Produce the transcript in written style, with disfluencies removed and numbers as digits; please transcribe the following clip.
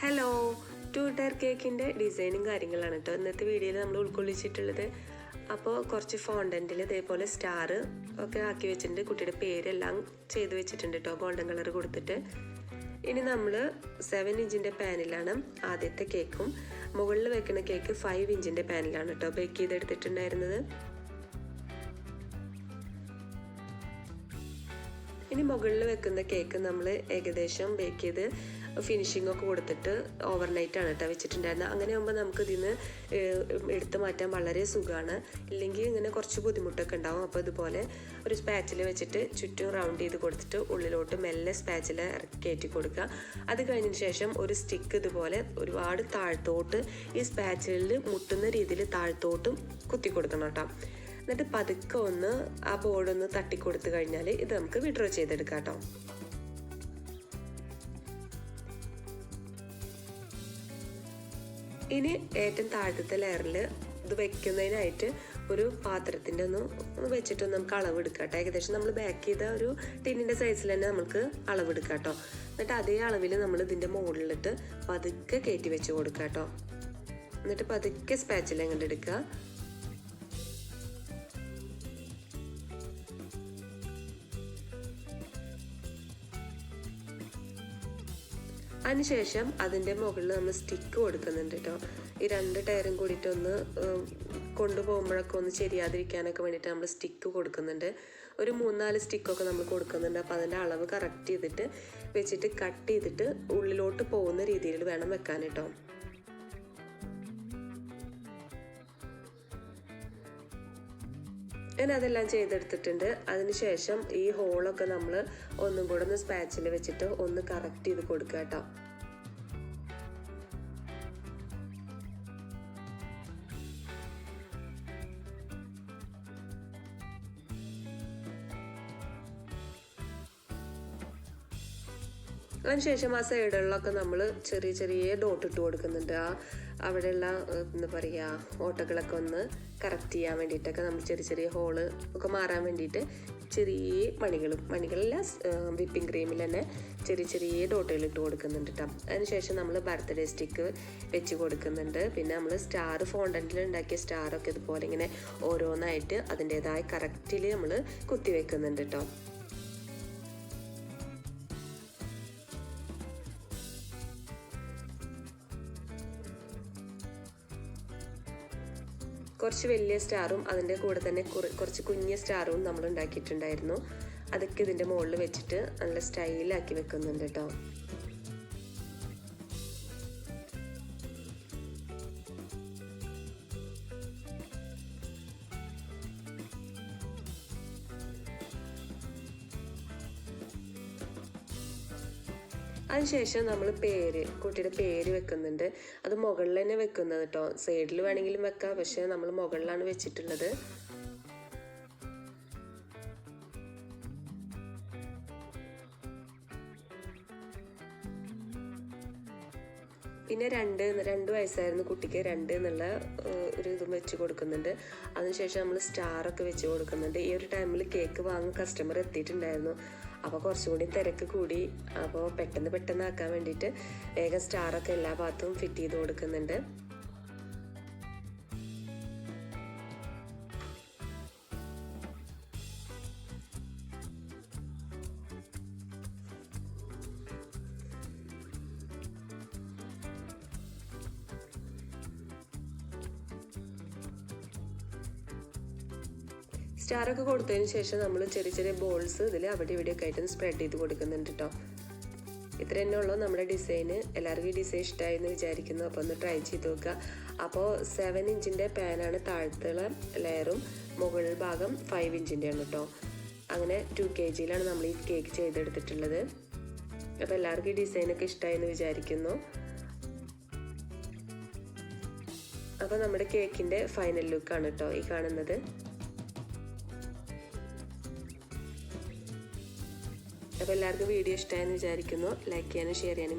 Hello, 2 tyre കേക്കിൻ്റെ ഡിസൈനും കാര്യങ്ങളാണ് കേട്ടോ ഇന്നത്തെ വീഡിയോയിൽ നമ്മൾ ഉൾക്കൊള്ളിച്ചിട്ടുള്ളത്. അപ്പോൾ കുറച്ച് ഫോണ്ടൻറ്റിൽ ഇതേപോലെ സ്റ്റാർ ഒക്കെ ആക്കി വെച്ചിട്ടുണ്ട്. കുട്ടിയുടെ പേരെല്ലാം ചെയ്ത് വെച്ചിട്ടുണ്ട് കേട്ടോ, ഗോൾഡൻ കളർ കൊടുത്തിട്ട്. ഇനി നമ്മൾ 7 ഇഞ്ചിൻ്റെ പാനിലാണ് ആദ്യത്തെ കേക്കും. മുകളിൽ വെക്കുന്ന കേക്ക് 5 ഇഞ്ചിൻ്റെ പാനിലാണ് കേട്ടോ ബേക്ക് ചെയ്തെടുത്തിട്ടുണ്ടായിരുന്നത്. ഇനി മുകളിൽ വെക്കുന്ന കേക്ക് നമ്മൾ ഏകദേശം ബേക്ക് ചെയ്ത് ഫിനിഷിംഗ് ഒക്കെ കൊടുത്തിട്ട് ഓവർനൈറ്റാണ് കേട്ടോ വെച്ചിട്ടുണ്ടായിരുന്നത്. അങ്ങനെ ആകുമ്പോൾ നമുക്ക് ഇതിൽ നിന്ന് എടുത്തു മാറ്റാൻ വളരെ സുഖമാണ്. ഇല്ലെങ്കിൽ ഇങ്ങനെ കുറച്ച് ബുദ്ധിമുട്ടൊക്കെ ഉണ്ടാവും. അപ്പോൾ ഇതുപോലെ ഒരു സ്പാച്ചിൽ വെച്ചിട്ട് ചുറ്റും റൗണ്ട് ചെയ്ത് കൊടുത്തിട്ട് ഉള്ളിലോട്ട് മെല്ലെ സ്പാച്ചിൽ കയറ്റി കൊടുക്കുക. അത് കഴിഞ്ഞതിന് ശേഷം ഒരു സ്റ്റിക്ക് ഇതുപോലെ ഒരുപാട് താഴത്തോട്ട് ഈ സ്പാച്ചിലിൽ മുട്ടുന്ന രീതിയിൽ താഴത്തോട്ടും കുത്തി കൊടുക്കണം കേട്ടോ. എന്നിട്ട് പതുക്കെ ഒന്ന് ആ ബോർഡൊന്ന് തട്ടിക്കൊടുത്തു കഴിഞ്ഞാൽ ഇത് നമുക്ക് വിഡ്രോ ചെയ്തെടുക്കാം കേട്ടോ. ഇനി ഏറ്റവും താഴത്തെ ലെയറിൽ ഇത് വെക്കുന്നതിനായിട്ട് ഒരു പാത്രത്തിൻ്റെ ഒന്ന് വെച്ചിട്ടൊന്ന് നമുക്ക് അളവെടുക്കാം കേട്ടോ. ഏകദേശം നമ്മൾ ബാക്ക് ചെയ്ത ഒരു ടിന്നിൻ്റെ സൈസിൽ തന്നെ നമുക്ക് അളവെടുക്കാം കേട്ടോ. എന്നിട്ട് അതേ അളവിൽ നമ്മൾ ഇതിൻ്റെ മുകളിലിട്ട് പതുക്കെ കയറ്റി വെച്ച് കൊടുക്കാം കേട്ടോ. എന്നിട്ട് പതുക്കെ സ്പാച്ചിൽ അങ്ങോട്ട് എടുക്കുക. അതിനുശേഷം അതിൻ്റെ മുകളിൽ നമ്മൾ സ്റ്റിക്ക് കൊടുക്കുന്നുണ്ട് കേട്ടോ. ഈ 2 ടയറും കൂടിയിട്ടൊന്ന് കൊണ്ടുപോകുമ്പോഴൊക്കെ ഒന്ന് ശരിയാതിരിക്കാനൊക്കെ വേണ്ടിയിട്ട് നമ്മൾ സ്റ്റിക്ക് കൊടുക്കുന്നുണ്ട്. ഒരു 3-4 സ്റ്റിക്കൊക്കെ നമ്മൾ കൊടുക്കുന്നുണ്ട്. അപ്പോൾ അതിൻ്റെ അളവ് കറക്റ്റ് ചെയ്തിട്ട് വെച്ചിട്ട് കട്ട് ചെയ്തിട്ട് ഉള്ളിലോട്ട് പോകുന്ന രീതിയിൽ വേണം വെക്കാൻ കേട്ടോ. ഞാൻ അതെല്ലാം ചെയ്തെടുത്തിട്ടുണ്ട്. അതിനുശേഷം ഈ ഹോളൊക്കെ നമ്മൾ ഒന്നും കൂടെ ഒന്ന് സ്പാച്ചിൽ വെച്ചിട്ട് ഒന്ന് കറക്റ്റ് ചെയ്ത് കൊടുക്കുക കേട്ടോ. അതിനുശേഷം ആ സൈഡുകളിലൊക്കെ നമ്മൾ ചെറിയ ചെറിയ ഡോട്ട് ഇട്ട് കൊടുക്കുന്നുണ്ട്. അവിടെയുള്ള എന്താ പറയുക ഓട്ടകളൊക്കെ ഒന്ന് കറക്റ്റ് ചെയ്യാൻ വേണ്ടിയിട്ടൊക്കെ നമ്മൾ ചെറിയ ചെറിയ ഹോള് ഒക്കെ മാറാൻ വേണ്ടിയിട്ട് ചെറിയ മണികളല്ല വിപ്പിംഗ് ക്രീമിൽ തന്നെ ചെറിയ ചെറിയ ഡോട്ടുകൾ ഇട്ട് കൊടുക്കുന്നുണ്ട് കേട്ടോ. അതിനുശേഷം നമ്മൾ ബർത്ത്ഡേ സ്റ്റിക്ക് വെച്ച് കൊടുക്കുന്നുണ്ട്. പിന്നെ നമ്മൾ സ്റ്റാർ ഫോണ്ടൻറ്റിൽ ഉണ്ടാക്കിയ സ്റ്റാറൊക്കെ ഇതുപോലെ ഇങ്ങനെ ഓരോന്നായിട്ട് അതിൻ്റേതായ കറക്റ്റിൽ നമ്മൾ കുത്തി വെക്കുന്നുണ്ട് കേട്ടോ. കുറച്ച് വലിയ സ്റ്റാറും അതിൻ്റെ കൂടെ തന്നെ കുറച്ച് കുഞ്ഞ സ്റ്റാറും നമ്മൾ ഉണ്ടാക്കിയിട്ടുണ്ടായിരുന്നു. അതൊക്കെ ഇതിൻ്റെ മുകളിൽ വെച്ചിട്ട് നല്ല സ്റ്റൈലാക്കി വെക്കുന്നുണ്ട് കേട്ടോ. അതിനുശേഷം നമ്മൾ കുട്ടിയുടെ പേര് വെക്കുന്നുണ്ട്. അത് മുകളിൽ തന്നെ വെക്കുന്നത് കേട്ടോ. സൈഡിൽ വേണമെങ്കിലും വെക്കാം, പക്ഷെ നമ്മൾ മുകളിലാണ് വെച്ചിട്ടുള്ളത്. പിന്നെ 2 വയസ്സായിരുന്നു കുട്ടിക്ക്. 2 എന്നുള്ള ഒരു ഇതും വെച്ച് കൊടുക്കുന്നുണ്ട്. അതിനുശേഷം നമ്മൾ സ്റ്റാറൊക്കെ വെച്ച് കൊടുക്കുന്നുണ്ട്. ഈ ഒരു ടൈമിൽ കേക്ക് വാങ്ങുന്ന കസ്റ്റമർ എത്തിയിട്ടുണ്ടായിരുന്നു. അപ്പോൾ കുറച്ചുകൂടി തിരക്ക് കൂടി. അപ്പോൾ പെട്ടെന്ന് ആക്കാൻ വേണ്ടിയിട്ട് വേഗം സ്റ്റാറൊക്കെ എല്ലാ ഭാഗത്തും ഫിറ്റ് ചെയ്ത് കൊടുക്കുന്നുണ്ട്. സ്റ്റാറൊക്കെ കൊടുത്തതിന് ശേഷം നമ്മൾ ചെറിയ ചെറിയ ബോൾസ് ഇതിൽ അവിടെ ഇവിടെയൊക്കെ ആയിട്ട് സ്പ്രെഡ് ചെയ്ത് കൊടുക്കുന്നുണ്ട് കേട്ടോ. ഇത്ര തന്നെ ഉള്ളൂ നമ്മുടെ ഡിസൈന്. എല്ലാവർക്കും ഈ ഡിസൈൻ ഇഷ്ടമായി എന്ന് വിചാരിക്കുന്നു. അപ്പോൾ ഒന്ന് ട്രൈ ചെയ്ത് നോക്കുക. അപ്പോൾ 7 ഇഞ്ചിൻ്റെ പാനാണ് താഴത്തുള്ള ലെയറും, മുകളിൽ ഭാഗം 5 ഇഞ്ചിൻ്റെയാണ് കേട്ടോ. അങ്ങനെ 2 kg നമ്മൾ ഈ കേക്ക് ചെയ്തെടുത്തിട്ടുള്ളത്. അപ്പോൾ എല്ലാവർക്കും ഈ ഡിസൈനൊക്കെ ഇഷ്ടമായി എന്ന് വിചാരിക്കുന്നു. അപ്പോൾ നമ്മുടെ കേക്കിൻ്റെ ഫൈനൽ ലുക്കാണ് കേട്ടോ ഈ കാണുന്നത്. അപ്പോൾ എല്ലാവർക്കും വീഡിയോ ഇഷ്ടമായെന്ന് വിചാരിക്കുന്നു. ലൈക്ക് ചെയ്യാനും ഷെയർ ചെയ്യാനും